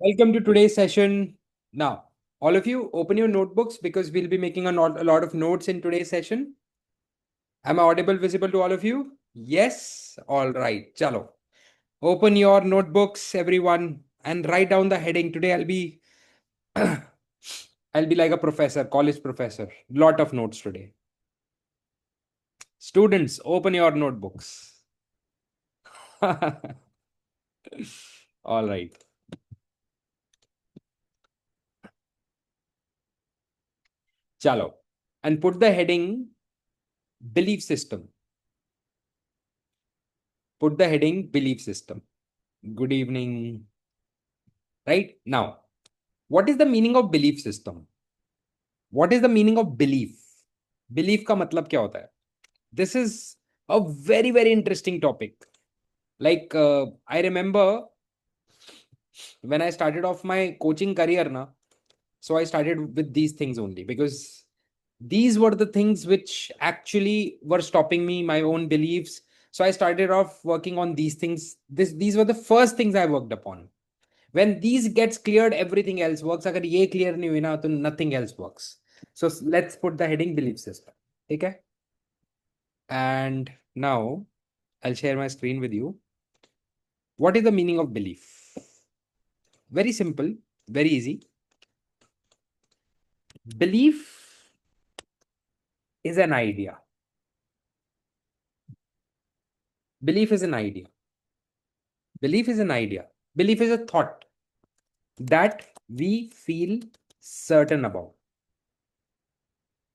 Welcome to today's session. Now, all of you, open your notebooks because we'll be making a lot of notes in today's session. Am I audible, visible to all of you? Yes. All right. Chalo. Open your notebooks, everyone, and write down the heading. Today, I'll be like a professor, college professor. Lot of notes today. Students, open your notebooks. All right. Chalo. And put the heading belief system. Put the heading belief system. Good evening. Right now, what is the meaning of belief system? What is the meaning of belief? Belief का मतलब क्या होता है? This is a very interesting topic. Like I remember when I started off my coaching career, so I started with these things only because these were the things which actually were stopping me, my own beliefs. So I started off working on these things. These were the first things I worked upon. When these gets cleared, everything else works. अगर ये clear नहीं हुई ना तो nothing else works. So let's put the heading belief system. ठीक है? And now I'll share my screen with you. What is the meaning of belief? Very simple, very easy. Belief is an idea. Belief is an idea. Belief is an idea. Belief is a thought that we feel certain about.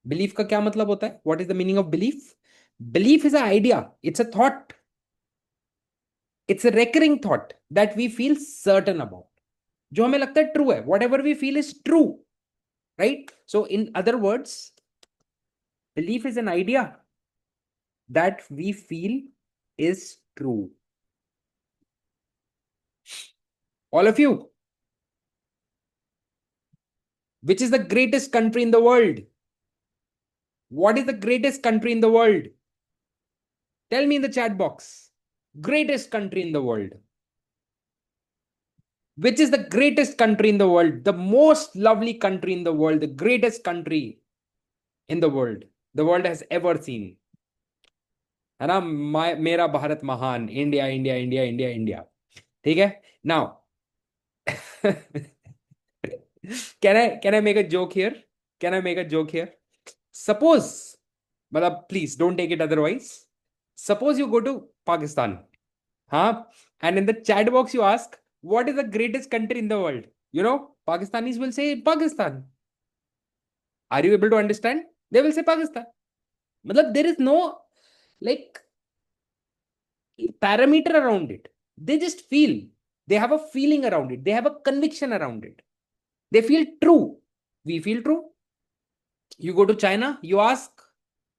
Belief का क्या मतलब होता है? What is the meaning of belief? Belief is an idea. It's a thought. It's a recurring thought that we feel certain about. जो हमें लगता है true है. Whatever we feel is true. Right? So in other words, belief is an idea that we feel is true. All of you. Which is the greatest country in the world? What is the greatest country in the world? Tell me in the chat box. Greatest country in the world. Which is the greatest country in the world? The most lovely country in the world. The greatest country in the world has ever seen. है ना? मेरा भारत महान. India India India India India. ठीक है? Now, can I make a joke here? Can I make a joke here? Suppose, please don't take it otherwise. Suppose you go to Pakistan, huh? And in the chat box you ask, what is the greatest country in the world? You know, Pakistanis will say Pakistan. Are you able to understand? They will say Pakistan. There is no like parameter around it. They just feel. They have a feeling around it. They have a conviction around it. They feel true. We feel true. You go to China, you ask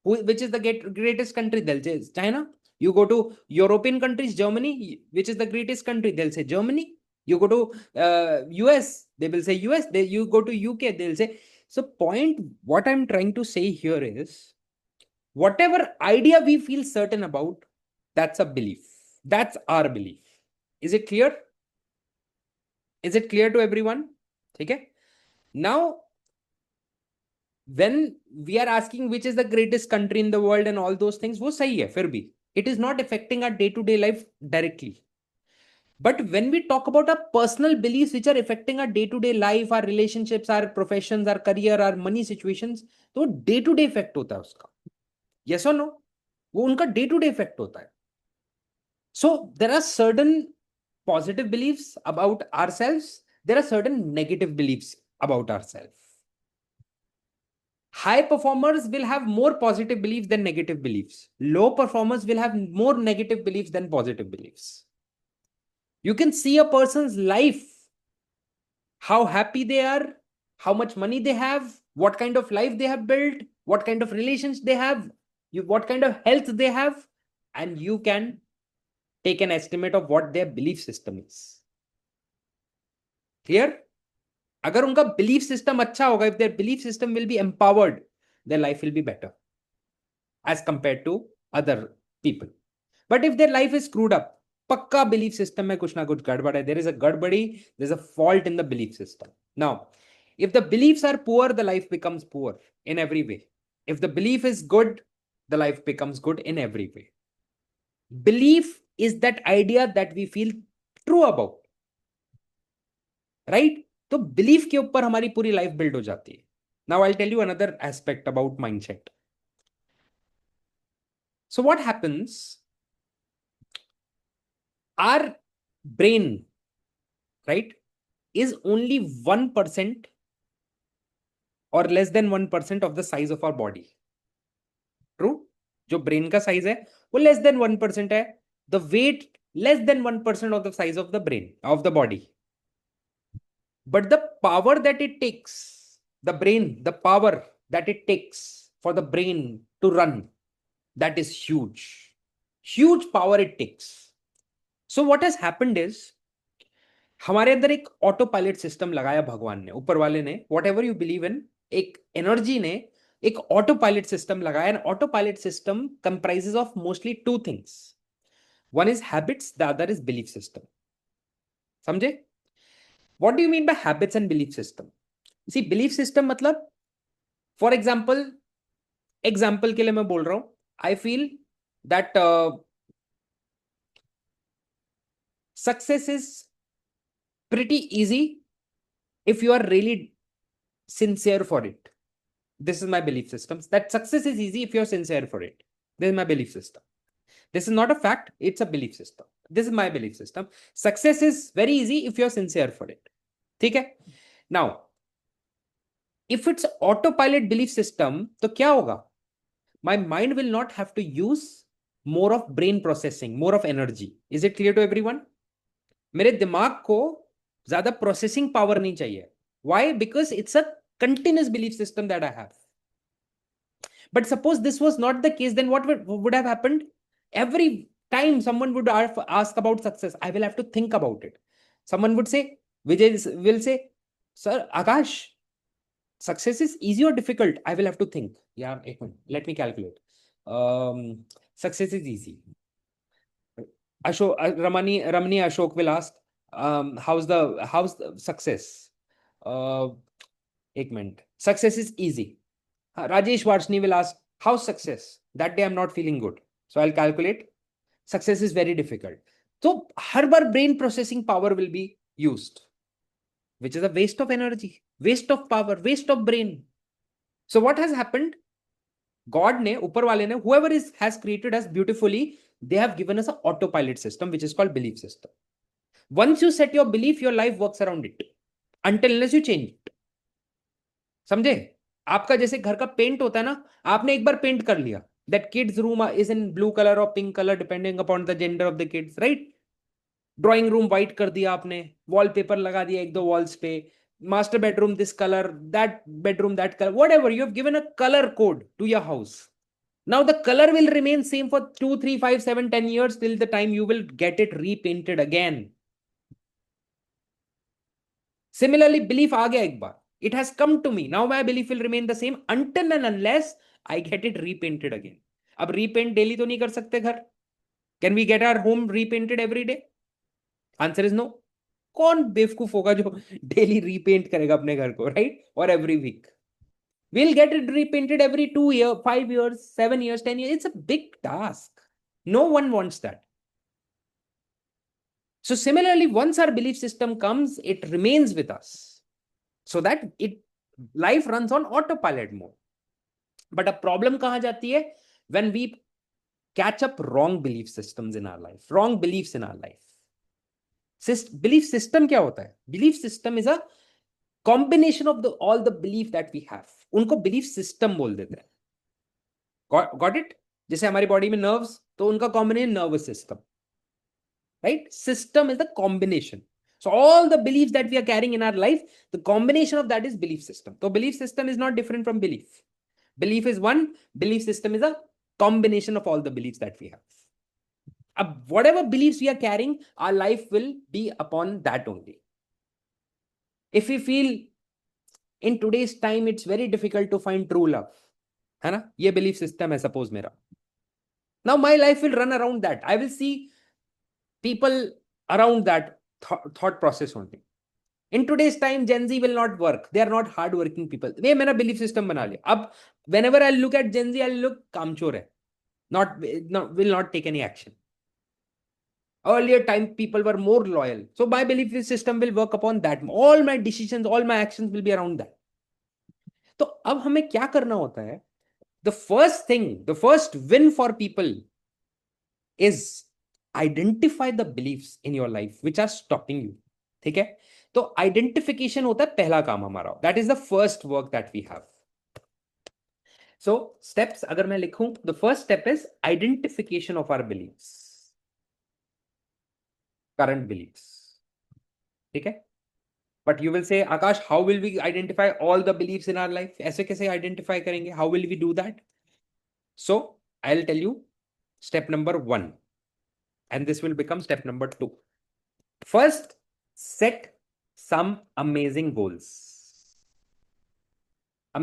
which is the greatest country, they'll say China. You go to European countries, Germany, which is the greatest country, they'll say Germany. You go to US, they will say US. You go to UK, they'll say. So what I'm trying to say here is, whatever idea we feel certain about, that's a belief. That's our belief. Is it clear? Is it clear to everyone? Okay. Now, when we are asking which is the greatest country in the world and all those things, वो सही है फिर भी. It is not affecting our day-to-day life directly. But when we talk about our personal beliefs which are affecting our day-to-day life, our relationships, our professions, our career, our money situations, तो day-to-day effect होता है उसका. Yes or no? वो उनका day-to-day effect होता है. So there are certain positive beliefs about ourselves. There are certain negative beliefs about ourselves. High performers will have more positive beliefs than negative beliefs. Low performers will have more negative beliefs than positive beliefs. You can see a person's life, how happy they are, how much money they have, what kind of life they have built, what kind of relations they have, what kind of health they have, and you can take an estimate of what their belief system is. Clear? अगर उनका belief system अच्छा होगा, if their belief system will be empowered, their life will be better as compared to other people. But if their life is screwed up, पक्का belief system में कुछ ना कुछ गड़बड़ है. There is a गड़बड़ी, there is a fault in the belief system. Now, if the beliefs are poor, the life becomes poor in every way. If the belief is good, the life becomes good in every way. Belief is that idea that we feel true about. Right? तो belief के ऊपर हमारी पूरी life build हो जाती है. Now I'll tell you another aspect about mindset. So what happens? Our brain, right, is only 1% or less than 1% of the size of our body. True? जो brain का साइज है वो लेस देन 1% है. The weight less than 1% of the size of the brain of the body. But the power that it takes, the brain, the power that it takes for the brain to run, that is huge. Huge power it takes. So what has happened is हमारे अंदर एक autopilot system लगाया भगवान ने, ऊपर वाले ने, whatever you believe in, एक एनर्जी ने एक ऑटो पायलट सिस्टम लगाया. And autopilot system comprises of mostly two things. One is habits, the other is belief system. समझे? What do you mean by habits and belief system? See, belief system मतलब, for example के लिए मैं बोल रहा हूं, I feel that success is pretty easy if you are really sincere for it. This is my belief system. That success is easy if you're sincere for it. This is my belief system. This is not a fact, it's a belief system. This is my belief system. Success is very easy if you're sincere for it. ठीक है? Now, if it's autopilot belief system, तो क्या होगा? My mind will not have to use more of brain processing, more of energy. Is it clear to everyone? मेरे दिमाग को ज्यादा processing power नहीं चाहिए. Why? Because it's a continuous belief system that I have. But suppose this was not the case, then what would have happened? Every time someone would ask about success, I will have to think about it. Someone would say, Vijay will say, sir, Akash, success is easy or difficult? I will have to think. Yeah, let me calculate. Success is easy. Ramani Ashok will ask, how's the success? Ek minute. Success is easy. Rajesh Varshni will ask, how's success? That day I'm not feeling good. So I'll calculate. Success is very difficult. So har bar brain processing power will be used, which is a waste of energy, waste of power, waste of brain. So what has happened? God ne, upar wale ne, whoever has created us beautifully, they have given us an autopilot system, which is called belief system. Once you set your belief, your life works around it until unless you change it. समझे? आपका जैसे घर का paint होता है ना, आपने एक बार पेंट कर लिया, that kids room is in blue color or pink color depending upon the gender of the kids, right? Drawing room white कर दिया आपने, वॉलपेपर लगा दिया एक दो वॉल्स पे, master bedroom this color, that bedroom that color, whatever, you have given a color code to your house. Now the color will remain same for 2, 3, 5, 7, 10 years till the time you will get it repainted again. Similarly, belief आ गया एक बार, it has come to me, now my belief will remain the same until and unless I get it repainted again. अब repaint daily तो नहीं कर सकते घर. Can we get our home repainted every day? Answer is no. कौन बेवकूफ होगा जो डेली रीपेंट करेगा अपने घर को, राइट? और every week. We'll get it repainted every 2 years, 5 years, 7 years, 10 years. It's a big task. No one wants that. So similarly, once our belief system comes, it remains with us so that life runs on autopilot mode. But a problem kahan jati hai? When we catch up wrong belief systems in our life, wrong beliefs in our life. Belief system क्या होता है? Belief system is a combination of all the belief that we have. उनको belief system बोल देते हैं. Got it? जैसे हमारी body में नर्व्स, तो उनका combination nervous system, right? System is the combination. So all the beliefs that we are carrying in our life, the combination of that is belief system. So belief system is not different from belief. Belief is one, belief system is a combination of all the beliefs that we have. Whatever beliefs we are carrying, our life will be upon that only. If we feel in today's time it's very difficult to find true love, है ना? ये belief system है suppose मेरा. Now my life will run around that. I will see people around that thought process only. In today's time, Gen Z will not work. They are not hardworking people. वे मेरा belief system बना लिया. अब whenever I look at Gen Z, I'll look कामचोर है. Will not take any action. Earlier time, people were more loyal. So my belief system will work upon that. All my decisions, all my actions will be around that. तो अब हमें क्या करना होता है? The first thing, the first win for people is identify the beliefs in your life which are stopping you. ठीक है? तो आइडेंटिफिकेशन होता है पहला काम हमारा. That is the first work that we have. So steps अगर मैं लिखूं, the first step is identification of our believes, current believes. ठीक है? But you will say Akash, how will we identify all the believes in our life? ऐसे कैसे identify करेंगे? How will we do that? So I will tell you step number 1, and this will become step number 2. First, set some amazing goals.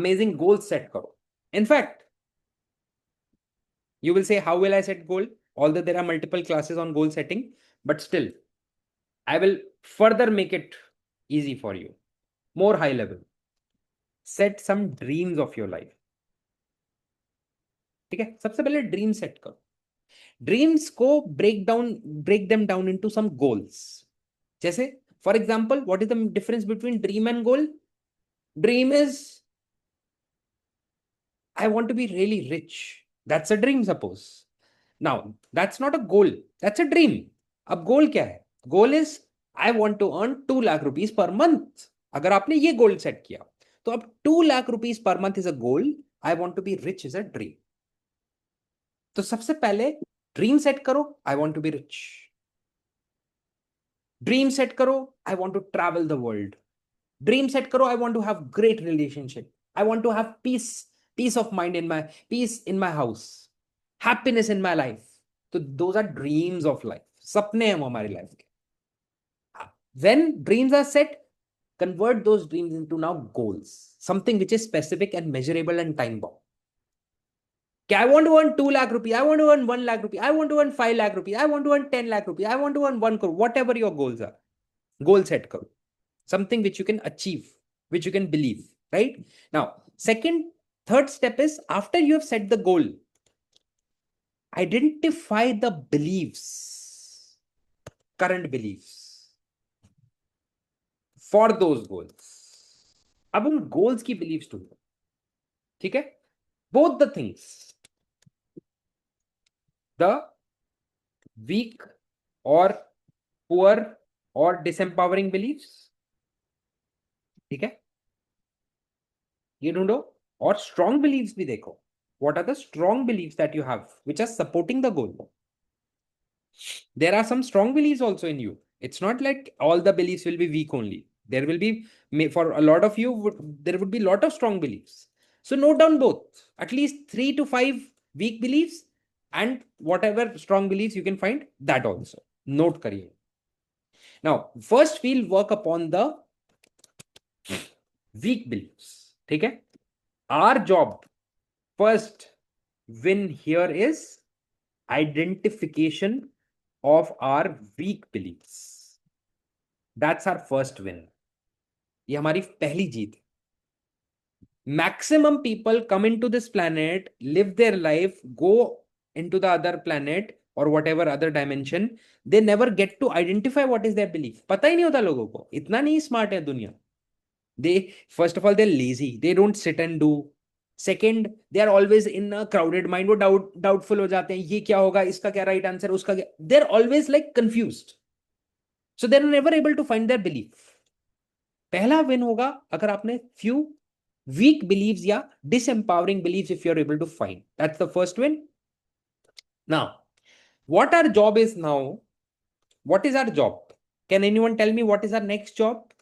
Amazing goals set karo. In fact, you will say, how will I set goal? Although there are multiple classes on goal setting, but still, I will further make it easy for you. More high level. Set some dreams of your life. ठीक है? सबसे पहले dream set करो. Dreams को break them down into some goals. जैसे for example, what is the difference between dream and goal? Dream is, I want to be really rich. That's a dream, suppose. Now that's not a goal, that's a dream. अब goal क्या है? Goal is I want to earn 2 lakh rupees per month. अगर आपने ये goal set किया, तो अब 2 lakh rupees per month is a goal. I want to be rich is a dream. तो सबसे पहले ड्रीम सेट करो, I want to be rich. Dream set करो, I want to travel the world. Dream set करो, I want to have great relationship. I want to have peace of mind in my house, happiness in my life. तो those are dreams of life. सपने हैं वो हमारी life के. When dreams are set, convert those dreams into now goals, something which is specific and measurable and time bound. I want to earn 2 lakh rupees, I want to earn 1 lakh rupees, I want to earn 5 lakh rupees, I want to earn 10 lakh rupees, I want to earn 1 crore, whatever your goals are. Goal set karo. Something which you can achieve, which you can believe, right? Now, third step is, after you have set the goal, identify the beliefs, current beliefs for those goals. अब उन goals की beliefs ढूंढो. ठीक है? Both the things. The weak or poor or disempowering beliefs. ठीक है? ये ढूंढो. और strong beliefs भी देखो. What are the strong beliefs that you have which are supporting the goal? There are some strong beliefs also in you. It's not like all the beliefs will be weak only. There will be, for a lot of you, there would be a lot of strong beliefs. So note down both. At least 3 to 5 weak beliefs and whatever strong beliefs you can find, that also. Note kariye. Now, first we'll work upon the weak beliefs. Okay? Our job, first win here is identification of our weak beliefs. That's our first win. ये हमारी पहली जीत. Maximum people come into this planet, live their life, go into the other planet or whatever other dimension. They never get to identify what is their belief. पता ही नहीं होता लोगों को. इतना नहीं smart है दुनिया. They, first of all, they're lazy. They don't sit and do. Second, they are always in a crowded mind. वो doubtful हो जाते हैं. ये क्या होगा? इसका क्या right answer? उसका क्या? They're always like confused. So they're never able to find their belief. पहला win होगा अगर आपने few weak beliefs या disempowering beliefs if you're able to find. That's the first win. Now, what our job is now? What is our job? Can anyone tell me what is our next job?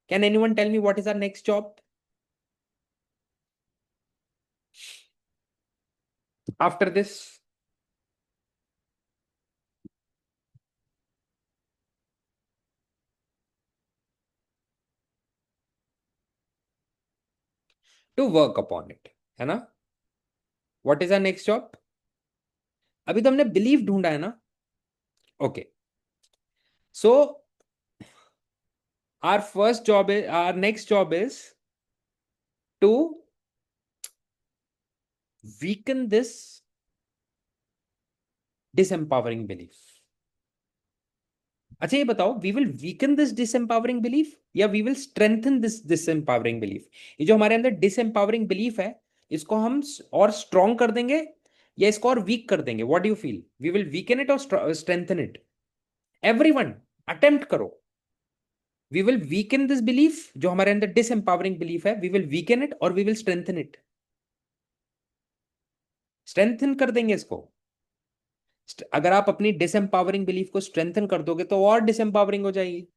Can anyone tell me what is our next job? After this, to work upon it, है ना? What is our next job? अभी तो हमने belief ढूंढा है ना? Okay. So our next job is to weaken this disempowering belief. अच्छा ये बताओ, we will weaken this disempowering belief या we will strengthen this disempowering belief? ये जो हमारे अंदर डिसएम्पावरिंग बिलीफ है, इसको हम और स्ट्रॉन्ग कर देंगे या इसको और वीक कर देंगे? What do you feel? We will weaken it और स्ट्रेंथन इट? एवरीवन अटेम्प्ट करो. We will weaken this belief, जो हमारे अंदर डिसएम्पावरिंग बिलीफ है, वी विल वीकन इट और we will strengthen it. Strengthen कर देंगे इसको. अगर आप अपनी डिसएम्पावरिंग बिलीफ को स्ट्रेंथन कर दोगे तो और डिसएम्पावरिंग हो जाएगी.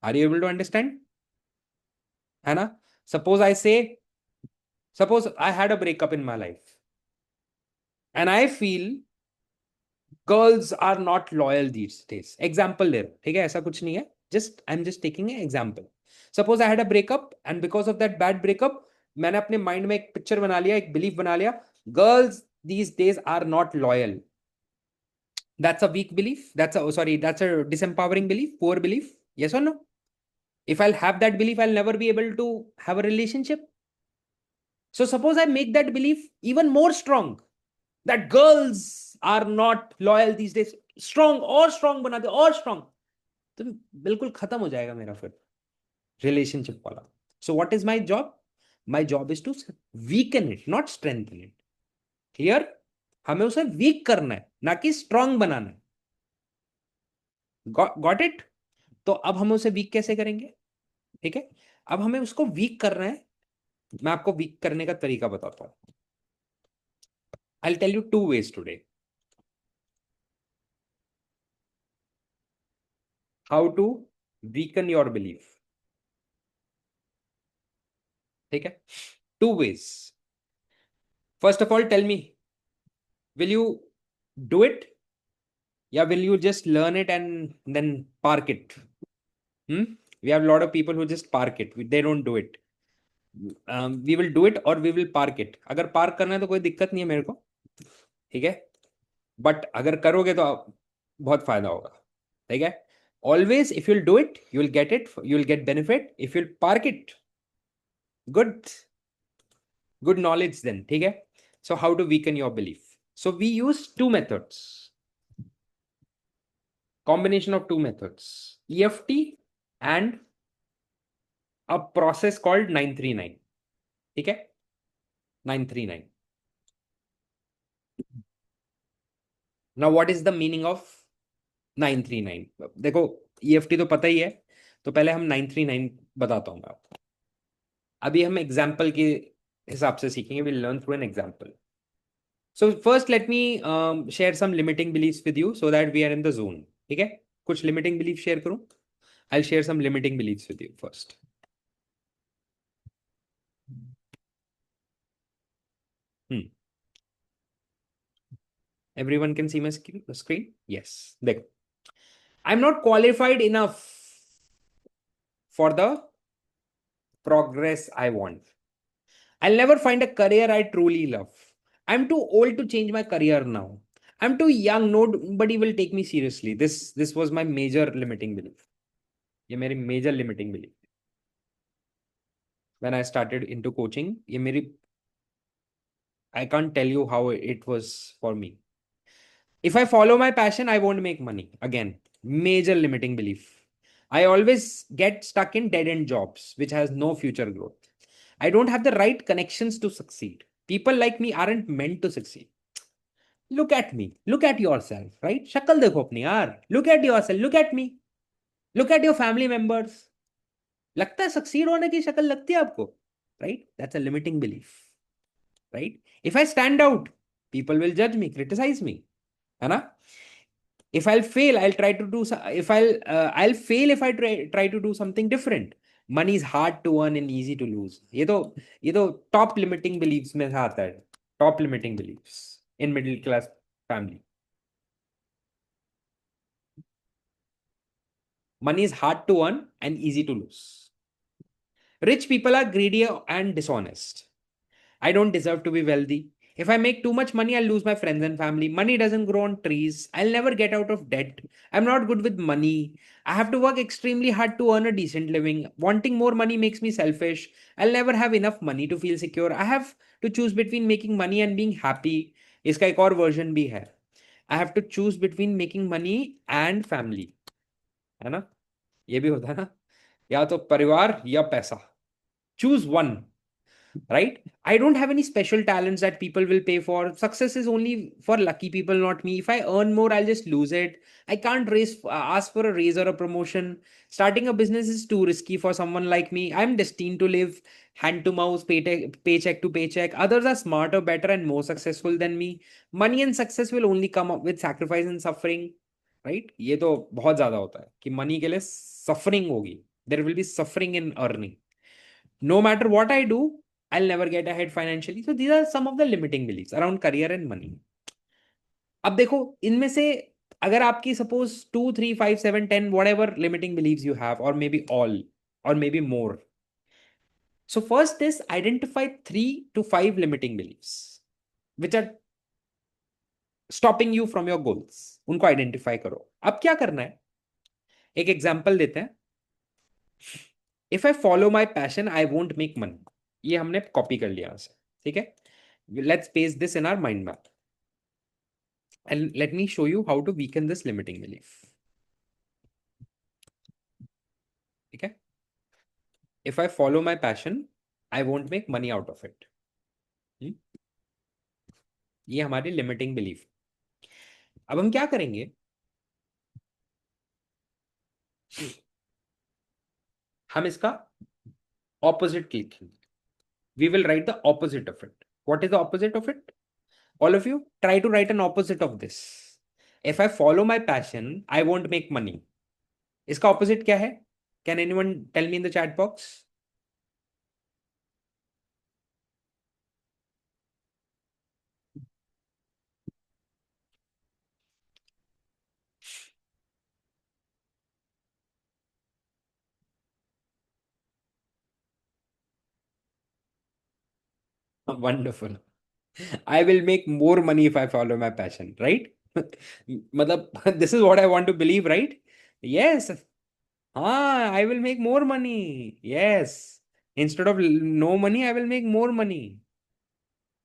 Are you able to understand? है ना? Suppose I had a breakup in my life and I feel girls are not loyal these days. Example ले रहा, ठीक है? ऐसा कुछ नहीं है. I'm just taking an example. Suppose I had a breakup and because of that bad breakup, मैंने अपने mind में एक picture बना लिया, एक belief बना लिया. Girls these days are not loyal. That's a weak belief. That's a disempowering belief, poor belief. Yes or no? If I'll have that belief, I'll never be able to have a relationship. So suppose I make that belief even more strong, that girls are not loyal these days. Strong बना दे, और strong. तो बिल्कुल खत्म हो जाएगा मेरा फिर relationship वाला. So what is my job? My job is to weaken it, not strengthen it. Clear? हमें उसे weak करना है, ना कि strong बनाना है. Got it? तो अब हम उसे weak कैसे करेंगे? ठीक है, अब हमें उसको weak करना है. मैं आपको weak करने का तरीका बताता हूं. I'll tell you 2 ways today. How to weaken your belief. ठीक है, 2 ways. First of all, tell me, will you do it? Yeah, will you just learn it and then park it? We have a lot of people who just park it. They don't do it. We will do it or we will park it. अगर park करना है तो कोई दिक्कत नहीं है मेरे को, ठीक है? But अगर करोगे तो बहुत फायदा होगा, ठीक है? Always, if you'll do it, you'll get it. You'll get benefit. If you'll park it, good knowledge then, ठीक है? So how to weaken your belief? So we use 2 methods. Combination of 2 methods, EFT and a process called 939. ठीक है, 939. Now what is the meaning of 939? देखो EFT तो पता ही है, तो पहले हम 939 बताता हूं मैं आपको. अभी हम एग्जाम्पल के हिसाब से सीखेंगे. we'll learn through an example. So first let me share some limiting beliefs with you so that we are in the zone. ठीक है, कुछ limiting beliefs share करूं. I'll share some limiting beliefs with you first. Everyone can see my screen? Yes. देखो, I'm not qualified enough for the progress I want. I'll never find a career I truly love. I'm too old to change my career now. I'm too young. Nobody will take me seriously. This was my major limiting belief. ये मेरी major limiting belief. When I started into coaching, ये मेरी, I can't tell you how it was for me. If I follow my passion, I won't make money. Again, major limiting belief. I always get stuck in dead end jobs, which has no future growth. I don't have the right connections to succeed. People like me aren't meant to succeed. Look at me. Look at yourself, right? शक्ल देखो अपनी यार. Look at yourself. Look at me. Look at your family members. लगता है succeed होने की शक्ल लगती है आपको, right? That's a limiting belief, right? If I stand out, people will judge me, criticize me, है ना? If I'll fail, I'll try to do. I'll fail if I try to do something different. Money is hard to earn and easy to lose. ये तो top limiting beliefs में से आता है. Top limiting beliefs in middle class family. Money is hard to earn and easy to lose. Rich people are greedy and dishonest. I don't deserve to be wealthy. If I make too much money, I'll lose my friends and family. Money doesn't grow on trees. I'll never get out of debt. I'm not good with money. I have to work extremely hard to earn a decent living. Wanting more money makes me selfish. I'll never have enough money to feel secure. I have to choose between making money and being happy. इसका एक और version भी है. I have to choose between making money and family. है ना? ये भी होता है ना? या तो परिवार या पैसा. Choose one. Right? I don't have any special talents that people will pay for. Success is only for lucky people, not me. If I earn more, I'll just lose it. I can't ask for a raise or a promotion. Starting a business is too risky for someone like me. I'm destined to live hand to mouth, paycheck to paycheck. Others are smarter, better, and more successful than me. Money and success will only come up with sacrifice and suffering. Right? ये तो बहुत ज्यादा होता है कि money के लिए suffering होगी. There will be suffering in earning. No matter what I do, I'll never get ahead financially. So these are some of the limiting beliefs around career and money. अब देखो इनमें से अगर आपकी suppose 2 3 5 7 10 whatever limiting beliefs you have, or maybe all, or maybe more. So first is identify 3 to 5 limiting beliefs which are stopping you from your goals. उनको identify करो. अब क्या करना है, एक एग्जांपल देते हैं. If I follow my passion I won't make money. ये हमने कॉपी कर लिया से. ठीक है, let's paste this in our mind map and let me show you how to weaken this limiting belief. ठीक है, if I follow my passion I won't make money out of it. ये हमारी limiting belief. अब हम क्या करेंगे, हम इसका ऑपोजिट लिखेंगे. We will write the opposite of it. What is the opposite of it? All of you try to write an opposite of this. If I follow my passion, I won't make money. इसका opposite क्या है? Can anyone tell me in the chat box? Wonderful. I will make more money if I follow my passion, right? मतलब this is what I want to believe, right? Yes. I will make more money. Yes. Instead of no money, I will make more money.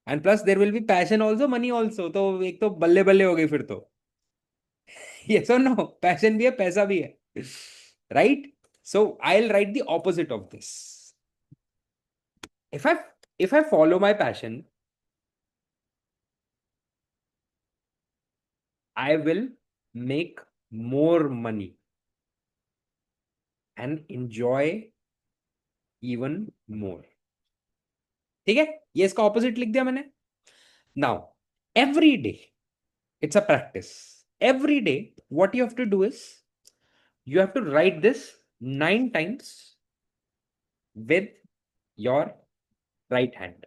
And plus there will be passion also, money also. तो एक तो बल्ले बल्ले हो गई फिर तो. Yes or no? Passion भी है, पैसा भी है. Right? So I'll write the opposite of this. If I follow my passion, I will make more money and enjoy even more. ठीक है, ये इसका ऑपोजिट लिख दिया मैंने. Now every day it's a practice. Every day what you have to do is you have to write this 9 times with your right hand.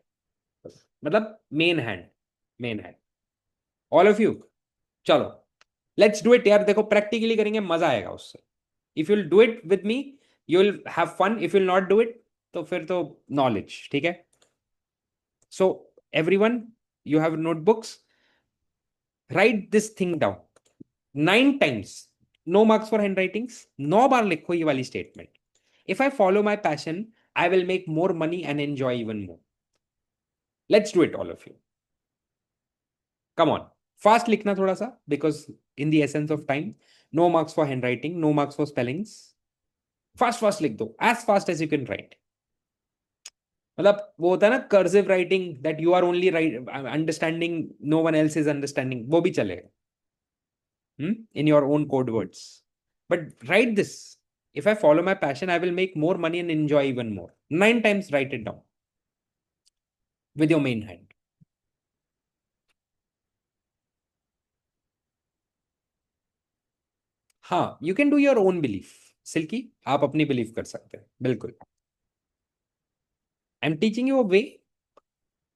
मतलब main hand. All of you चलो let's do it यार. देखो practically करेंगे, मजा आएगा उससे. If you'll do it with me you will have fun. If you'll not do it तो फिर तो नॉलेज. ठीक है, so everyone you have notebooks. Write this thing down 9 times. No marks for hand writings. 9 बार लिखो ये वाली statement. If I follow my passion I will make more money and enjoy even more. Let's do it all of you. Come on, fast लिखना थोड़ा सा, because in the essence of time. No marks for hand writing, no marks for spellings. Fast fast लिख दो, as fast as you can write. मतलब वो होता है ना cursive writing, that you are only right understanding, no one else is understanding, वो भी चलेगा in your own code words. But write this. If I follow my passion, I will make more money and enjoy even more. 9 times write it down with your main hand. हाँ, you can do your own belief. Silky, आप अपनी belief कर सकते हैं बिल्कुल. I am teaching you a way.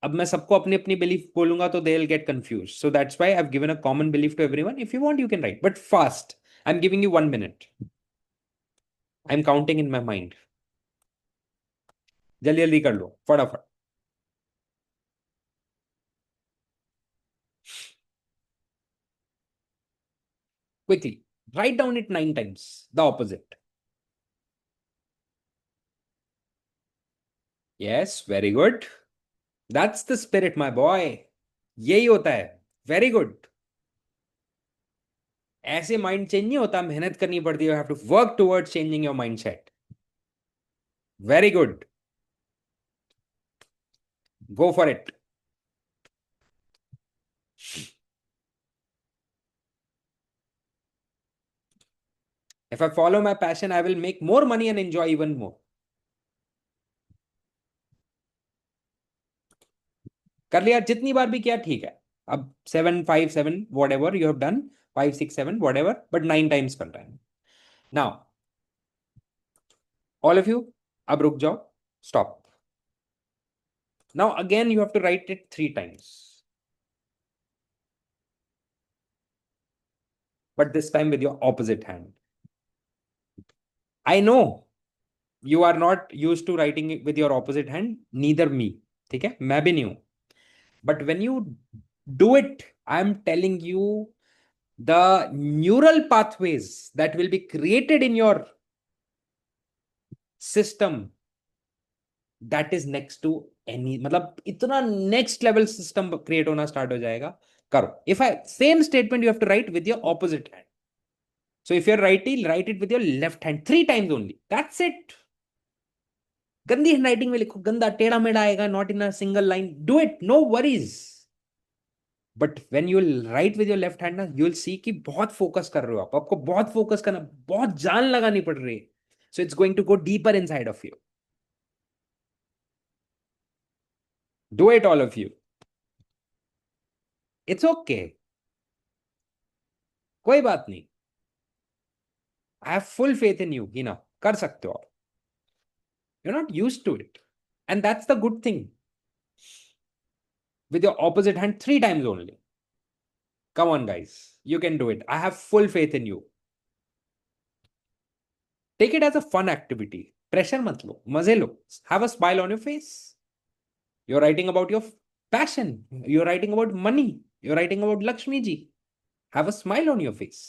अब मैं सबको अपनी अपनी बिलीफ बोलूंगा तो they will get confuse. So that's why I have given a common belief to everyone. If you want you can write, but fast. I am giving you 1 minute. I am counting in my mind. जल्दी जल्दी कर लो फटाफट. Quickly, write down it 9 times, the opposite. Yes, very good. That's the spirit, my boy. यही होता है. Very good. ऐसे mind change नहीं होता, मेहनत करनी पड़ती है. You have to work towards changing your mindset. Very good. Go for it. If I follow my passion, I will make more money and enjoy even more. कर लिया, जितनी बार भी किया ठीक है. अब 7, 5, 7, whatever you have done, 5, 6, 7, whatever, but 9 times कर रहा है. Now, all of you, अब रुक जाओ. Stop. Now again, you have to write it 3 times. But this time with your opposite hand. I know you are not used to writing it with your opposite hand, neither me. ठीक है, मैं भी नहीं हूं. But when you do it, I'm telling you, the neural pathways that will be created in your system, that is next to any, मतलब इतना next level system create होना start हो जाएगा. करो. If I same statement you have to write with your opposite hand. So if you're righty, write it with your left hand 3 times only. That's it. गंदी handwriting में लिखो, गंदा टेढ़ा मेढ़ा आएगा, not in a single line. Do it, no worries. But when you will write with your left hand ना, you will see कि बहुत फोकस कर रहे हो आप. आपको बहुत फोकस करना, बहुत जान लगानी पड़ रही है. So it's going to go deeper inside of you. Do it all of you. It's okay, कोई बात नहीं. I have full faith in you कि ना कर सकते हो आप. You are not used to it, and that's the good thing. With your opposite hand 3 times only. Come on, guys. You can do it. I have full faith in you. Take it as a fun activity. Pressure mat lo. Maze lo. Have a smile on your face. You're writing about your passion. You're writing about money. You're writing about Lakshmi ji. Have a smile on your face.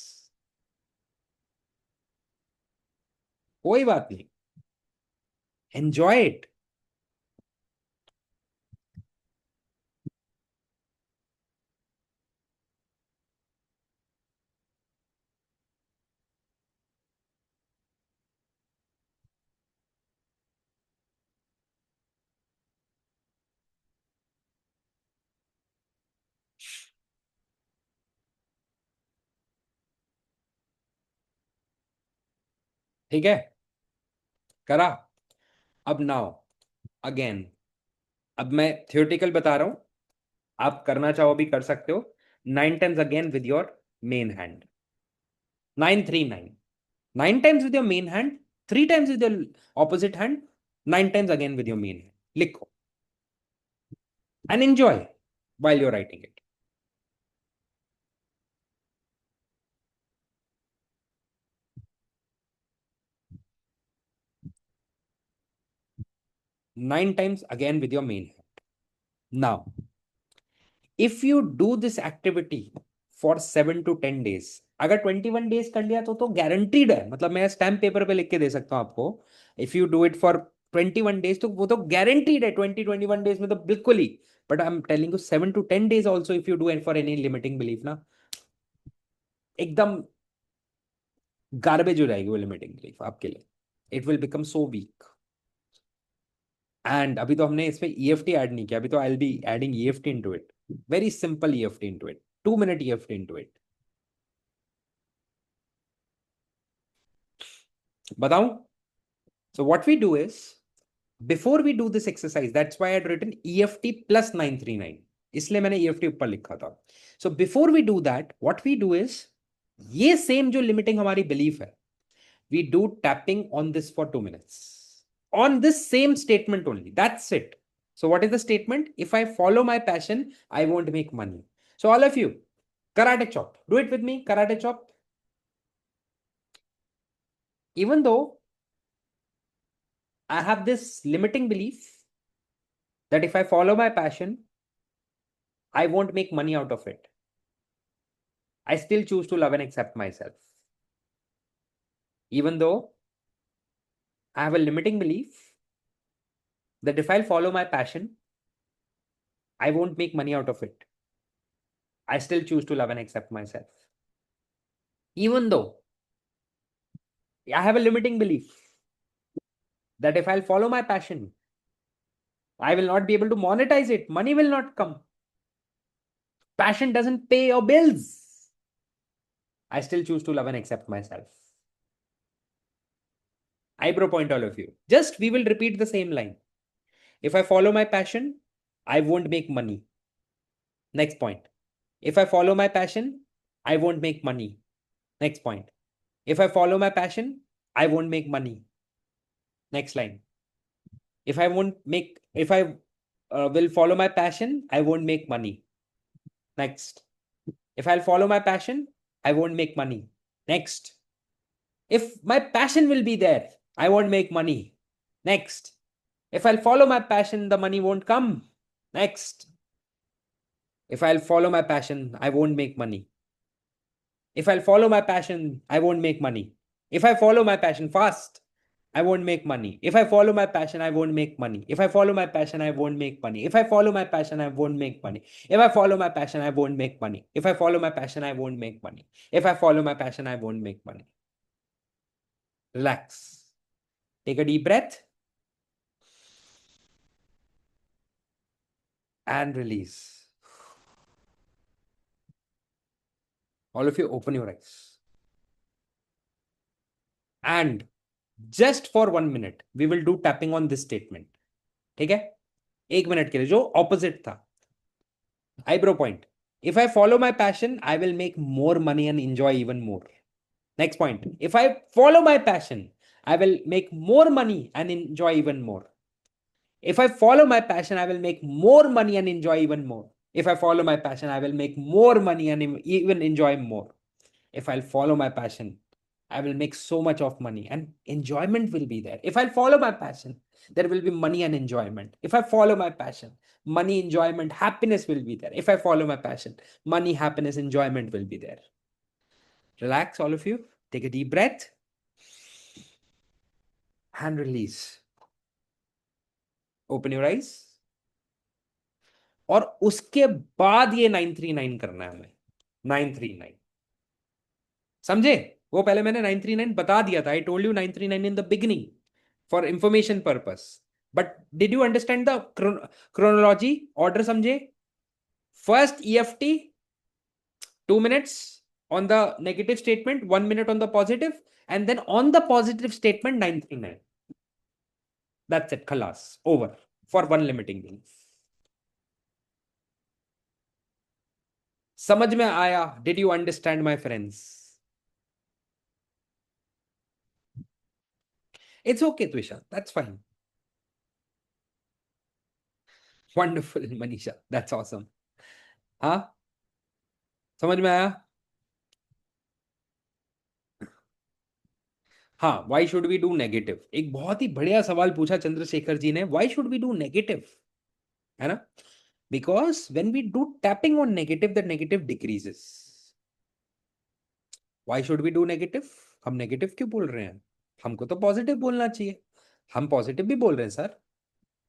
कोई बात नहीं. Enjoy it. ठीक है, करा. अब now again, अब मैं theoretical बता रहा हूं, आप करना चाहो भी कर सकते हो. 9 times again with your main hand. 9, 3, 9. 9 times with your main hand, 3 times with your opposite hand, 9 times again with your main hand. लिखो and enjoy while you're writing it. Nine times again with your main hand. Now, if you do this activity for 7 to 10 days, अगर 21 days कर लिया तो guaranteed है. मतलब मैं stamp paper पे लिख के दे सकता हूं आपको. If you do it for 21 days तो वो तो गारंटीड है. 21 days में तो बिल्कुल ही. But I am telling you 7 to 10 days also if you do it for any limiting belief ना, एकदम गार्बेज हो जाएगी वो लिमिटिंग बिलीफ आपके लिए. It will become so weak. And अभी तो हमने इसमें ईएफटी ऐड नहीं किया. अभी तो I will be adding EFT into it. Very simple EFT into it. 2 minute EFT into it. बताऊं? So what we do is, before we do this exercise, that's why I had written EFT plus 939. इसलिए मैंने EFT ऊपर लिखा था. So before we do that, what we do is, ये same जो limiting हमारी belief है, we do tapping on this for 2 minutes. On this same statement only. That's it. So what is the statement? If I follow my passion, I won't make money. So all of you, karate chop. Do it with me, karate chop. Even though I have this limiting belief that if I follow my passion, I won't make money out of it. I still choose to love and accept myself. Even though I have a limiting belief that if I'll follow my passion, I won't make money out of it. I still choose to love and accept myself. Even though I have a limiting belief that if I'll follow my passion, I will not be able to monetize it. Money will not come. Passion doesn't pay your bills. I still choose to love and accept myself. Eyebrow point, all of you. Just we will repeat the same line. If I follow my passion, I won't make money. Next point. If I follow my passion, I won't make money. Next point. If I follow my passion, I won't make money. Next line. If I will follow my passion, I won't make money. Next. If I'll follow my passion, I won't make money. Next. If my passion will be there, I won't make money. Next. If I'll follow my passion, the money won't come. Next. If I'll follow my passion, I won't make money. If I'll follow my passion, I won't make money. If I follow my passion fast, I won't make money. If I follow my passion, I won't make money. If I follow my passion, I won't make money. If I follow my passion, I won't make money. If I follow my passion, I won't make money. If I follow my passion, I won't make money. If I follow my passion, I won't make money. Relax. Take a deep breath. And release. All of you open your eyes. And just for 1 minute, we will do tapping on this statement. ठीक है? 1 minute के लिए जो opposite था. Eyebrow point. If I follow my passion, I will make more money and enjoy even more. Next point. If I follow my passion, I will make more money and enjoy even more. If I follow my passion, I will make more money and enjoy even more. If I follow my passion, I will make more money and even enjoy more. If I'll follow my passion, I will make so much of money and enjoyment will be there. If I follow my passion, there will be money and enjoyment. If I follow my passion, money, enjoyment, happiness will be there. If I follow my passion, money, happiness, enjoyment will be there. Relax, all of you. Take a deep breath and release. Open your eyes. और उसके बाद ये 939 करना है हमें. 939 समझे? वो पहले मैंने 939 बता दिया था. I told you 939 in the beginning for information purpose. But did you understand the chronology? Order समझे? First EFT, 2 minutes on the negative statement, 1 minute on the positive, and then on the positive statement 939. That's it. Khalas. Over. For one limiting belief. समझ में आया? Did you understand, my friends? It's okay, Twisha. That's fine. Wonderful, Manisha. That's awesome. हाँ, समझ में आया? हाँ, why should we do negative? एक बहुत ही बढ़िया सवाल पूछा चंद्रशेखर जी ने. Why should we do negative? है ना? Because when we do tapping on negative, the negative decreases. Why should we do negative? हम negative क्यों बोल रहे हैं? हमको तो positive बोलना चाहिए. हम positive भी बोल रहे हैं सर.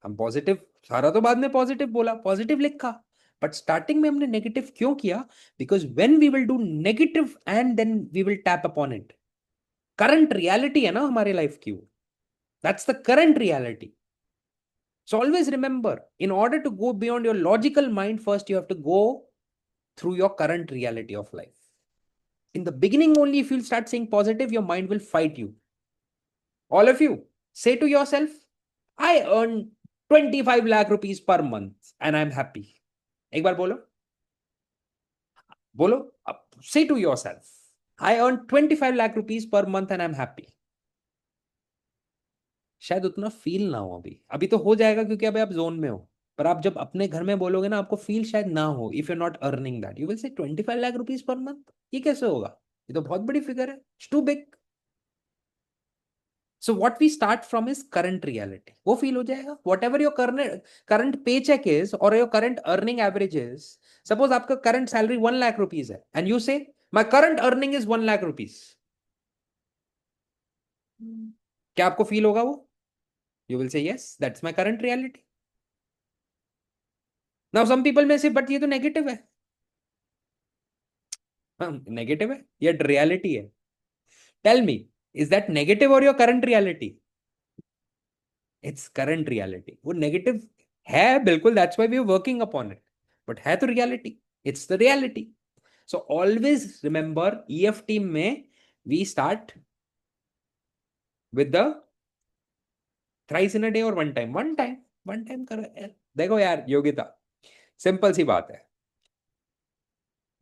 हम positive, सारा तो बाद में positive बोला, positive लिखा. But starting में हमने negative क्यों किया? Because when we will do negative and then we will tap upon it. Current reality है ना हमारे life की. That's the current reality. So always remember, in order to go beyond your logical mind, first you have to go through your current reality of life. In the beginning only, if you start saying positive, your mind will fight you. All of you, say to yourself, I earn 25 lakh rupees per month and I'm happy. एक बार बोलो. बोलो. Say to yourself, I earn 25 lakh rupees per month and I'm happy. शायद उतना feel ना हो अभी तो हो जाएगा क्योंकि अभी आप जोन में हो. पर आप जब अपने घर में बोलोगे ना, आपको फील शायद ना हो. If you not earning that, you will से 25 लाख रुपीस पर मंथ. ये कैसे होगा? ये तो बहुत बड़ी फिगर है. It's too big. So what we start from is current reality. वो फील हो जाएगा. Whatever your current paycheck is और your current earning average is. Suppose आपका करंट सैलरी 1 लाख रुपीज है and you say my current earning is 1 lakh rupees, क्या आपको feel होगा वो? You will say yes that's my current reality. Now some people में से but ये तो नेगेटिव है. नेगेटिव है या रियलिटी है? Tell me, is that negative और your current reality? It's current reality. वो नेगेटिव है बिल्कुल, that's why we are working upon it, but है तो reality. It's the reality. So always remember, EFT में we start with the thrice in a day और one time करो यार. देखो यार योगिता, सिंपल सी बात है.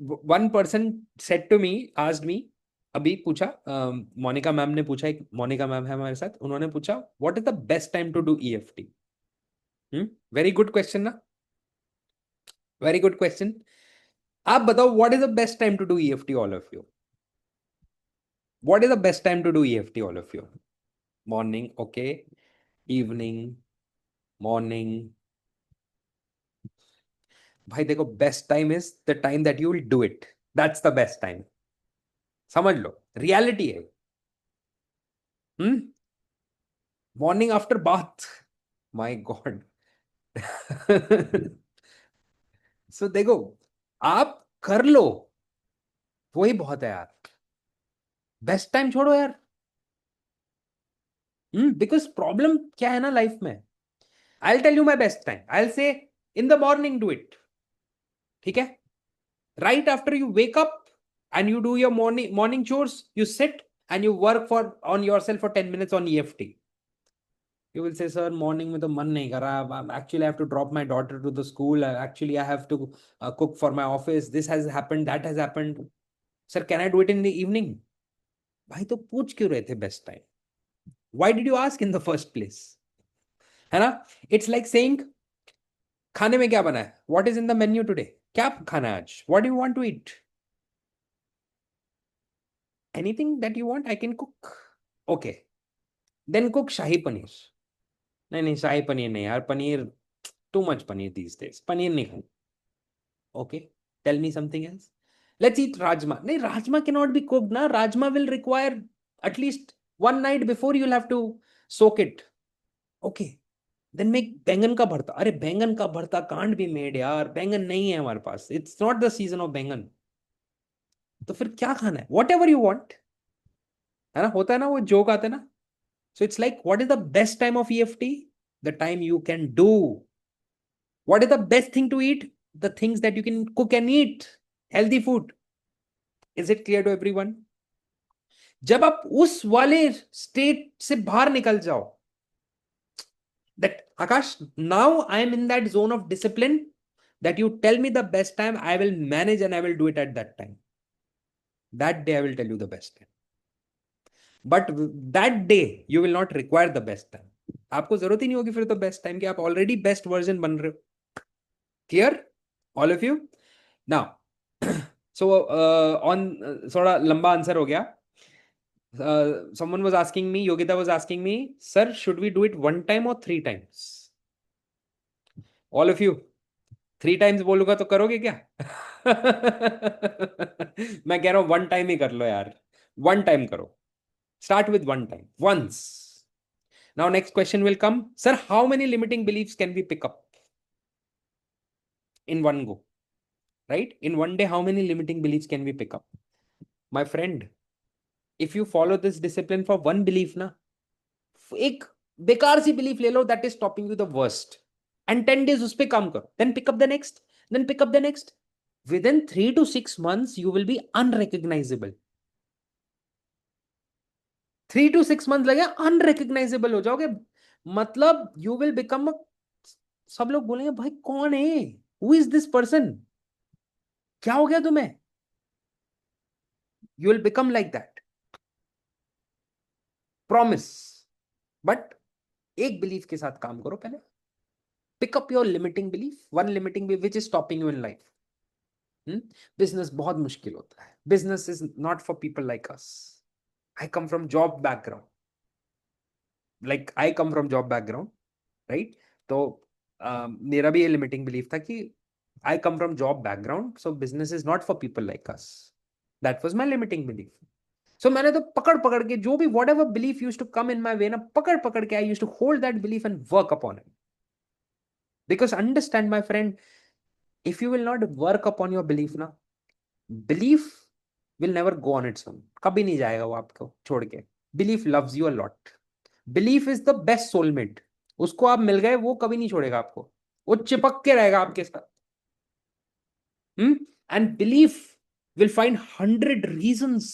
One person said to me, asked me, अभी पूछा, मोनिका मैम ने पूछा, एक मोनिका मैम है हमारे साथ, उन्होंने पूछा what is the best time to do EFT. Very good question ना, वेरी गुड क्वेश्चन. आप बताओ what is the best time to do EFT, all of you? What is the best time to do EFT, all of you? Morning, okay. Evening, morning. भाई देखो, best time is the time that you will do it. That's the best time. समझ लो, reality है. Morning after bath, my god. So देखो, आप कर लो, वही बहुत है यार. बेस्ट टाइम छोड़ो यार. बिकॉज प्रॉब्लम क्या है ना लाइफ में, I tell you my best time, I say in the morning do it. ठीक है? Right after you wake up and you do your morning chores, you sit and you work for on yourself for 10 minutes on EFT. You will say, sir, morning mein to man nahi kar raha, actually I have to drop my daughter to the school, actually I have to cook for my office, this has happened, that has happened. Sir, can I do it in the evening? भाई तो पूछ क्यों रहे थे best time? why did you ask in the first place? है ना? It's like saying, खाने में क्या बना है? what is in the menu today? क्या खाना है आज? what do you want to eat? anything that you want I can cook. okay, then cook शाही पनीर. नहीं नहीं, शाही पनीर नहीं यार, paneer too much, paneer these days, paneer नहीं खाऊं. Okay, tell me something else. Let's eat rajma. नहीं, rajma can not be cooked ना. Rajma will require at least one night before you will have to soak it. Okay, then make baingan का भरता. अरे बैंगन का भरता कांट बी मेड यार, बैंगन नहीं है हमारे पास, it's not the season of baingan. तो फिर क्या खाना है? Whatever you want. है ना, होता है ना वो जोक आते हैं ना. So it's like, what is the best time of EFT? The time you can do. What is the best thing to eat? The things that you can cook and eat. Healthy food. Is it clear to everyone? जब आप उस वाले state से बाहर निकल जाओ, that Akash, now I am in that zone of discipline that you tell me the best time, I will manage and I will do it at that time. That day I will tell you the best time. But that day you will not require the best time. आपको जरूरत ही नहीं होगी फिर तो best time की, आप already best version बन रहे हो. Clear all of you? Now so on, थोड़ा लंबा आंसर हो गया. someone was asking me, Yogita was asking me, sir, should we do it one time or three times? All of you, three times बोलूंगा तो करोगे क्या? मैं कह रहा हूं वन टाइम ही कर लो यार. वन टाइम करो. Start with one time, once. Now next question will come, sir how many limiting believes can be pick up in one go? Right? In one day, how many limiting beliefs can we pick up? My friend, if you follow this discipline for one belief ना, एक बेकार सी belief ले लो that is stopping you the worst, and 10 days उस पे काम करो, then pick up the next, then pick up the next. Within 3 to 6 months you will be unrecognizable. 3 to 6 months लगे, unrecognizable हो जाओगे. मतलब you will become a, सब लोग बोलेंगे भाई कौन है, who is this person, क्या हो गया तुम्हें? You will become like that. Promise. But एक बिलीफ के साथ काम करो पहले. Pick up your limiting belief, one limiting belief which is stopping you in life. Business बहुत मुश्किल होता है. Business is not for people like us. I come from job background, like I come from job background, right? तो मेरा भी ये limiting belief था कि I come from job background, so business is not for people like us. That was my limiting belief. So मैंने तो पकड़ पकड़ के जो भी whatever belief use to come in my way ना, पकड़ पकड़ के I use to hold that belief and work upon it. Because understand my friend, if you will not work upon your belief ना, belief will never go on its own. कभी नहीं जाएगा वो आपको छोड़ के. belief loves you a lot. belief is the best soulmate. उसको आप मिल गए, वो कभी नहीं छोड़ेगा आपको, वो चिपक के रहेगा आपके साथ. And belief will find 100 reasons,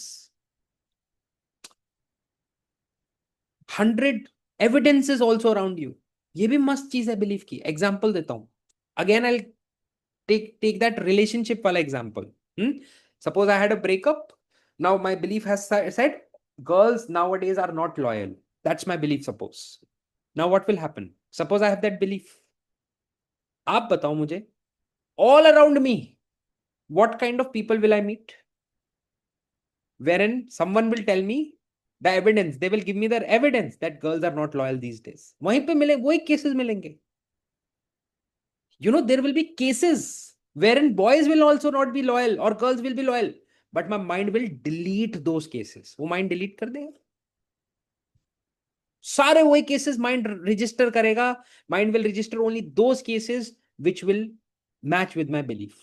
100 evidences also around you. ये भी मस्त चीज है बिलीफ की. एग्जाम्पल देता हूं. Again I take that relationship wala example. Suppose I had a breakup. Now my belief has said girls nowadays are not loyal. That's my belief. Suppose now what will happen? Suppose I have that belief. आप बताओ मुझे, all around me, what kind of people will I meet? Wherein someone will tell me the evidence, they will give me the evidence that girls are not loyal these days. वहीं पे मिले वही cases मिलेंगे. You know, there will be cases wherein boys will also not be loyal or girls will be loyal, but my mind will delete those cases. वो mind delete कर देगा. सारे वही cases mind register करेगा. Mind will register only those cases which will match with my belief.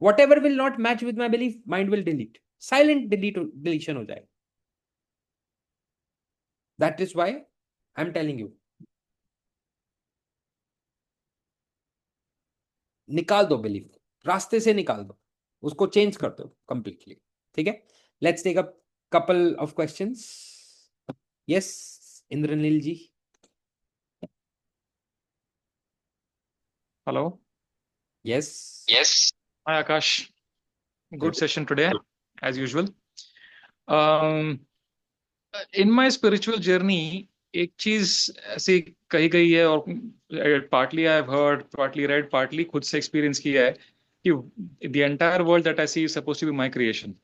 Whatever will not match with my belief, mind will delete. Silent deletion हो जाएगा. That is why I'm telling you, निकाल दो belief, रास्ते से निकाल दो, उसको change कर दो कंप्लीटली. ठीक है. Let's take a couple of questions. Yes Indraneel ji. Hello. Yes. Hi, Akash. Good Good. session today, as usual. In my spiritual journey, एक चीज ऐसी कही गई है और partly I have heard, partly read, partly खुद से experience किया है कि the entire world that I see is supposed to be my creation.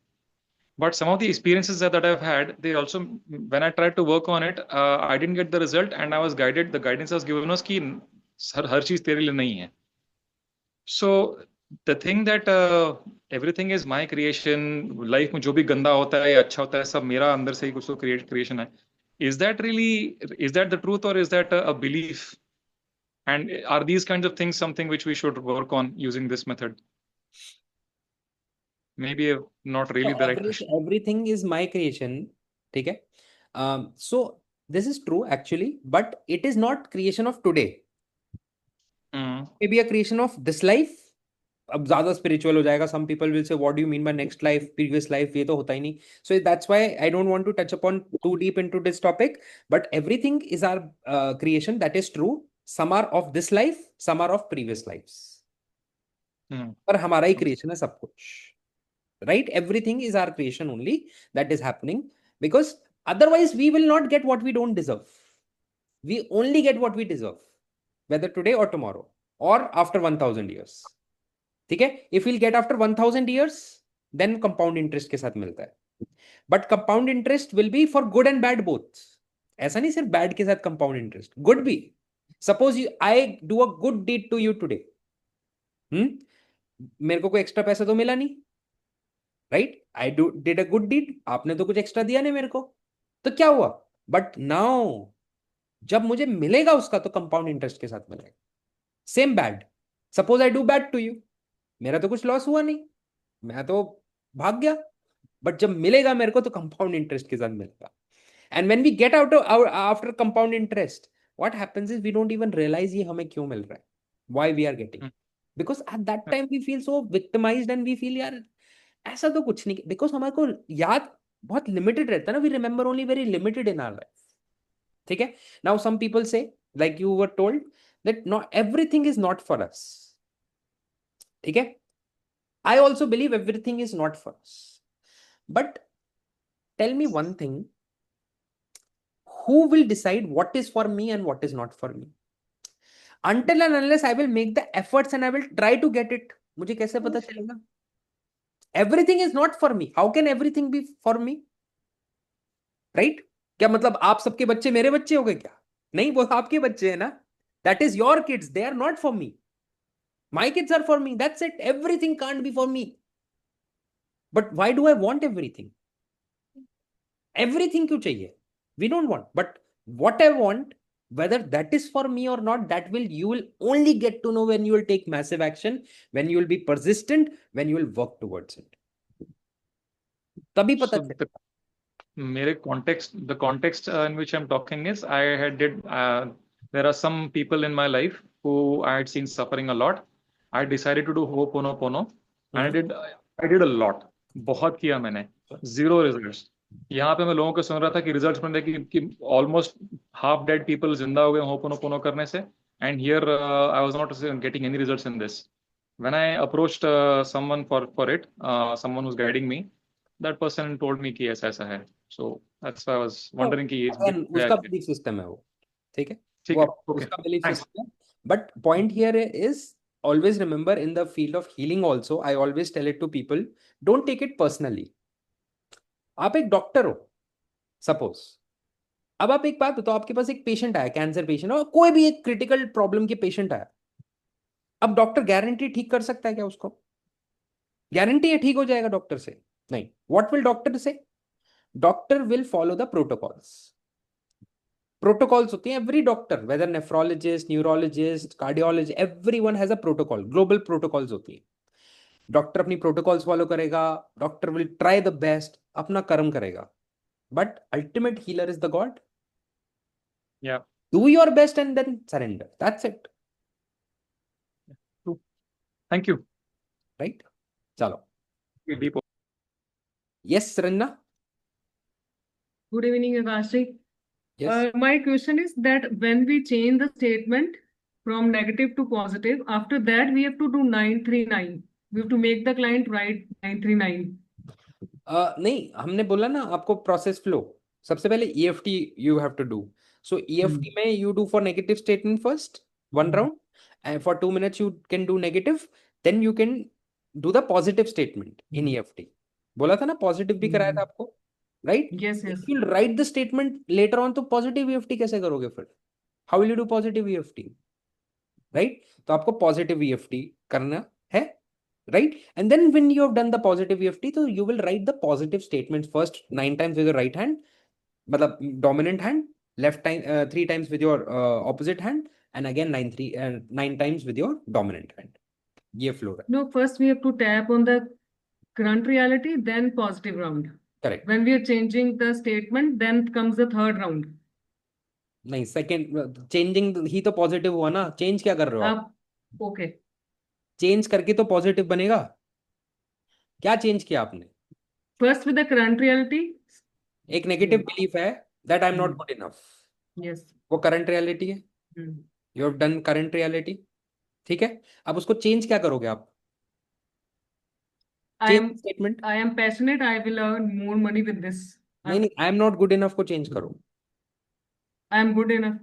But some of the experiences that I've had, they also, when I tried to work on it, I didn't get the result and I was guided. The guidance was given us कि हर चीज तेरे लिए नहीं है. So the thing that everything is my creation, life में जो भी गंदा होता है या अच्छा होता है सब मेरा अंदर से ही कुछ तो creation है. Is that the truth or is that a belief? And are these kinds of things something which we should work on using this method? Maybe not really the right question. Everything is my creation. ठीक है. So this is true actually, but it is not creation of today. Maybe a creation of this life. अब ज्यादा spiritual हो जाएगा. Some people will say what do you mean by next life, previous life. ये तो होता ही नहीं. So that's why I don't want to touch upon too deep into this topic. But everything is our creation, that is true. Some are of this life, some are of previous lives. पर हमारा ही creation है सब कुछ. Right. Everything is our creation only. That is happening because otherwise we will not get what we don't deserve. We only get what we deserve, whether today or tomorrow or after 1000 years. ठीक है. If will get after 1000 years, then compound interest के साथ मिलता है. But compound interest will be for good and bad both. ऐसा नहीं सिर्फ bad के साथ कंपाउंड इंटरेस्ट, गुड भी. Suppose I do a good deed to you today. मेरे को कोई एक्स्ट्रा पैसा तो मिला नहीं. Right. I do did a good deed. आपने तो कुछ एक्स्ट्रा दिया नहीं मेरे को, तो क्या हुआ? बट नाउ जब मुझे मिलेगा उसका तो कंपाउंड इंटरेस्ट के साथ मिलेगा. Same bad. Suppose I do bad to you, मेरा तो कुछ लॉस हुआ नहीं, मैं तो भाग गया. बट जब मिलेगा मेरे को तो कंपाउंड इंटरेस्ट के साथ मिलेगा. And when we get out after compound interest, what happens is we don't even realize ये हमें क्यों मिल रहा है, why we are getting. Because at that time we feel so victimized and we feel यार ऐसा तो कुछ नहीं. बिकॉज हमारे को याद बहुत लिमिटेड रहता है ना. We remember only very limited in our life. ठीक है. Now some people say like you were told that not everything is not for us. ठीक है. I also believe everything is not for us. But tell me one thing. Who will decide what is for me and what is not for me? Until and unless I will make the efforts and I will try to get it, मुझे कैसे पता चलेगा? Everything is not for me. How can everything be for me? Right? क्या मतलब आप सबके बच्चे मेरे बच्चे हो गए क्या? नहीं, वो आपके बच्चे हैं ना. That is your kids. They are not for me. My kids are for me. That's it. Everything can't be for me. But why do I want everything? Everything क्यों चाहिए? We don't want. But what I want, whether that is for me or not, that you will only get to know when you will take massive action, when you will be persistent, when you will work towards it. तभी पता So चलेगा. the context in which I'm talking is there are some people in my life who I had seen suffering a lot. I decided to do Ho'oponopono and I did a lot. बहुत किया मैंने. Zero results. यहाँ पे मैं लोगों को सुन रहा था कि रिजल्ट्स मिल रहे कि almost half dead people जिंदा हो गए Ho'oponopono करने से. And here I was not getting any results in this. When I approached someone for it, someone who's guiding me, that person told me कि ऐसा ऐसा है. So that's why I was wondering कि इस Again, है उसका क्या. belief system है वो. ठीक है? ठीक वो है. Okay. उसका belief Thanks. system है. But point here is always remember in the field of healing also, I always tell it to people, don't take it personally. आप एक डॉक्टर हो, सपोज. अब आप एक बात बताओ, आपके पास एक पेशेंट आया, कैंसर पेशेंट, और कोई भी एक क्रिटिकल प्रॉब्लम के पेशेंट आया. अब डॉक्टर गारंटी ठीक कर सकता है क्या उसको? गारंटी है ठीक हो जाएगा डॉक्टर से? नहीं. What will doctor say? Doctor will follow the protocols. Protocols होती हैं. Every doctor, whether nephrologist, neurologist, cardiologist, everyone has a protocol. Global protocols होती है. डॉक्टर अपनी प्रोटोकॉल्स फॉलो करेगा. Doctor will try the best, अपना कर्म करेगा. But ultimate healer is the god. Yeah. Do your best and then surrender. That's it. True. Thank you. Right? Chalo. Deep. Yes, Ranna? Good evening, Akashri. Yes. My question is that when we change the statement from negative to positive, after that we have to do 939. We have to make the client write 939. नहीं, हमने बोला ना आपको process flow. सबसे पहले EFT you have to do. So EFT में you do for negative statement first, one round, and for 2 minutes you can do negative. Then you can do the positive statement in EFT. बोला था ना positive भी कराया था आपको, right? Yes, yes. If you write the statement later on, तो positive EFT कैसे करोगे फिर? How will you do positive EFT? Right? तो आपको पॉजिटिव EFT करना है, right? And then when you have done the positive EFT, so you will write the positive statements first 9 times with your right hand, मतलब dominant hand, left time 3 times with your opposite hand, and again 9 times with your dominant hand. ये flow है. No, first we have to tap on the current reality, then positive round. Correct. When we are changing the statement, then comes the third round. नहीं, second changing ही तो positive हुआ ना. Change क्या कर रहे हो आप? Okay. चेंज करके तो पॉजिटिव बनेगा. क्या चेंज किया आपने? First with the current reality. एक नेगेटिव बिलीफ है that I am not good enough. Yes. वो करंट रियलिटी है. You have done current reality. ठीक है. अब उसको चेंज क्या करोगे आप? Change statement. I am passionate. I will earn more money with this. नहीं, I am not good enough को चेंज करो. I am good enough.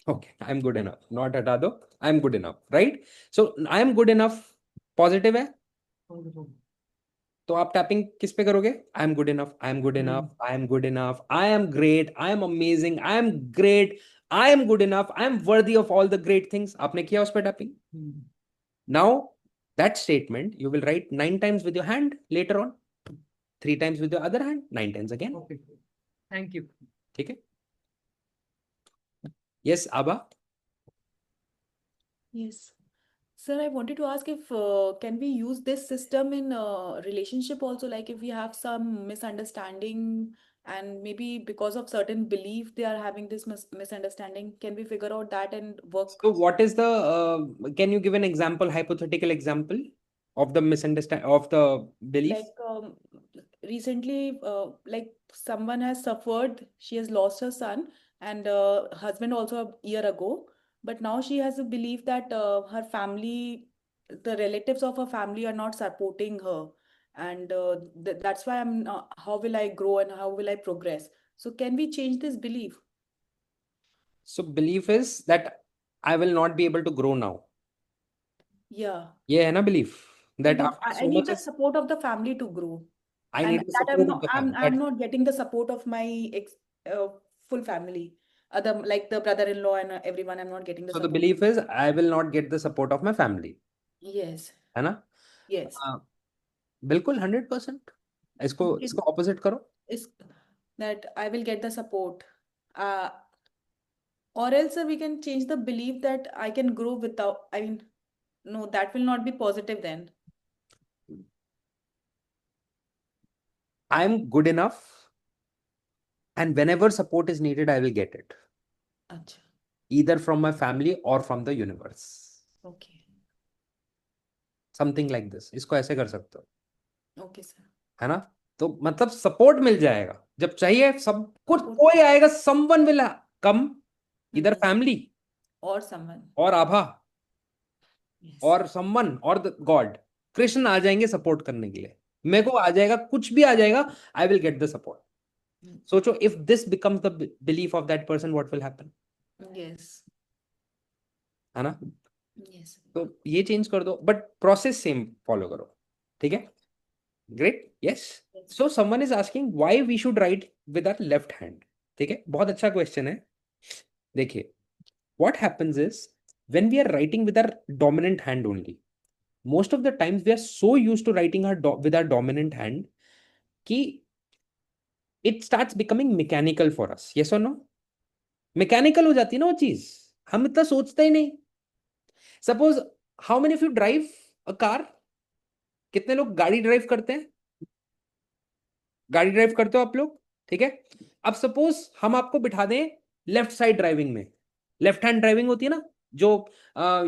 Okay, I am good enough not हटा दो. I am good enough, right? So I am good enough positive है, तो आप tapping किस पे करोगे? I am good enough, I am good enough, I am good enough, I am great, I am amazing, I am great, I am good enough, I am worthy of all the great things. आपने किया उस पर tapping. Now that statement you will write 9 times with your hand later on, 3 times with your other hand, 9 times again. Okay. Thank you. ठीक है. Yes, Abba. Yes. Sir, I wanted to ask if can we use this system in relationship also, like if we have some misunderstanding and maybe because of certain belief they are having this misunderstanding, can we figure out that and work? So what is the can you give an example, hypothetical example of the of the belief? Like recently, like someone has suffered, she has lost her son and husband also a year ago. But now she has a belief that her family, the relatives of her family are not supporting her. And that's why how will I grow and how will I progress? So can we change this belief? So belief is that I will not be able to grow now. Yeah. ये है ना belief that Because after I so need much the support of the family to grow. I And need the that support of the family. I'm not getting the support of my full family. Other like the brother-in-law and everyone, I'm not getting the So the support. belief is I will not get the support of my family. Yes. है ना? Yes. बिल्कुल 100%। इसको Okay. इसको opposite करो। Is that I will get the support. Or else we can change the belief that I can grow without, I mean, no, that will not be positive then. I am good enough, and whenever support is needed, I will get it, Acha. either from my family or from the universe. Okay. Something like this. इसको ऐसे कर सकते हो, Okay, sir. है ना? तो मतलब support मिल जाएगा जब चाहिए, सब कुछ Support. कोई आएगा, someone will come, either Yes. family Or someone. और आभा Yes. और someone और the God, कृष्ण आ जाएंगे सपोर्ट करने के लिए। मेरे को आ जाएगा, कुछ भी आ जाएगा, I will get the support. सोचो, if this becomes the belief of that person, what will happen? Yes. है ना? Yes. तो ये चेंज कर दो, बट प्रोसेस सेम फॉलो करो, ठीक है? Great, yes. So someone is asking why we should write with our left hand, ठीक है? बहुत अच्छा क्वेश्चन है। देखिए, what happens is when we are writing with our dominant hand only, most of the times we are so used to writing with our dominant hand कि it starts becoming mechanical for us. Yes or no? Mechanical हो जाती है ना वो चीज, हम इतना सोचते ही नहीं। Suppose, how many of you drive a car? कितने लोग गाड़ी ड्राइव करते हैं? गाड़ी ड्राइव करते हो आप लोग, ठीक है? अब सपोज हम आपको बिठा दें लेफ्ट साइड ड्राइविंग में, लेफ्ट हैंड ड्राइविंग होती है ना जो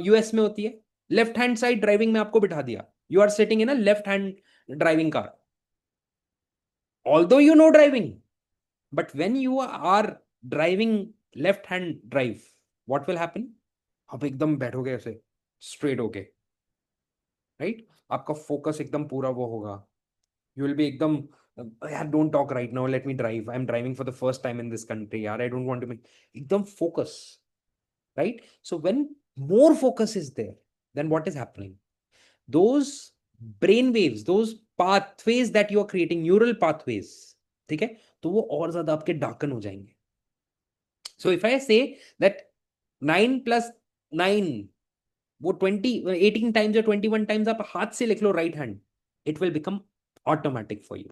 यूएस में होती है, लेफ्ट हैंड साइड ड्राइविंग में आपको बिठा दिया, you are sitting in a left hand driving car, although you know driving, but when you are driving left hand drive, what will happen? आप एकदम बैठोगे ऐसे स्ट्रेट होके, राइट? आपका फोकस एकदम पूरा वो होगा, you will be ekdam, yaar, don't talk right now, let me drive, I'm driving for the first time in this country, yaar, I don't want to make ekdam focus, right? So when more focus is there, then what is happening? Those brain waves, those pathways that you are creating, neural pathways, ठीक है, तो वो और ज्यादा आपके darken हो जाएंगे. So if I say that 9 plus 9, वो 18 times या 21 times आप हाथ से लिख लो right hand, it will become automatic for you.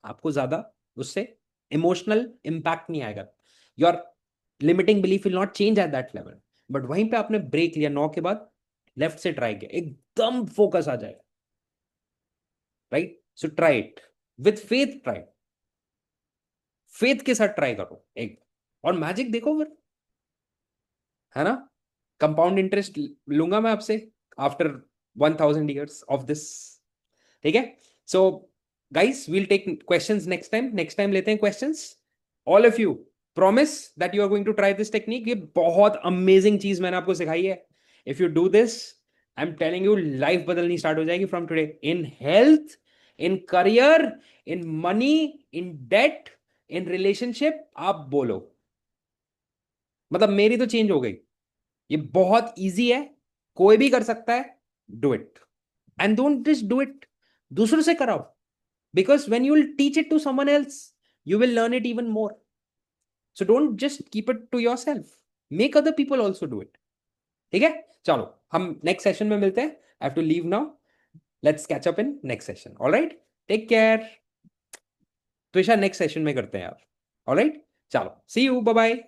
आपको ज्यादा उससे इमोशनल इंपैक्ट नहीं आएगा. Your limiting belief will not change at that level, but वहीं पे आपने ब्रेक लिया 9 के बाद, लेफ्ट से ट्राई किया, एकदम फोकस आ जाएगा, right? So try it with faith, try faith के साथ ट्राई करो एक, और मैजिक देखो फिर, है ना? कंपाउंड इंटरेस्ट लूंगा मैं आपसे आफ्टर 1000 years ऑफ दिस, ठीक है? So guys, we'll take questions next time लेते हैं questions. All of you promise that you are going to try this technique. ये बहुत अमेजिंग चीज मैंने आपको सिखाई है. If you do this, I am telling you, life बदलनी स्टार्ट हो जाएगी from today, in health, in career, in money, in debt, in relationship. आप बोलो, मतलब मेरी तो चेंज हो गई. ये बहुत इजी है, कोई भी कर सकता है. Do it, and don't just do it, दूसरों से कराओ, because when you will teach it to someone else, you will learn it even more. So don't just keep it to yourself, make other people also do it, ठीक है? चलो, हम next session में मिलते हैं. I have to leave now. Let's catch up in next session. Alright, take care. Twisha, next session में करते हैं यार. ऑलराइट, चलो, सी यू, बाय बाय.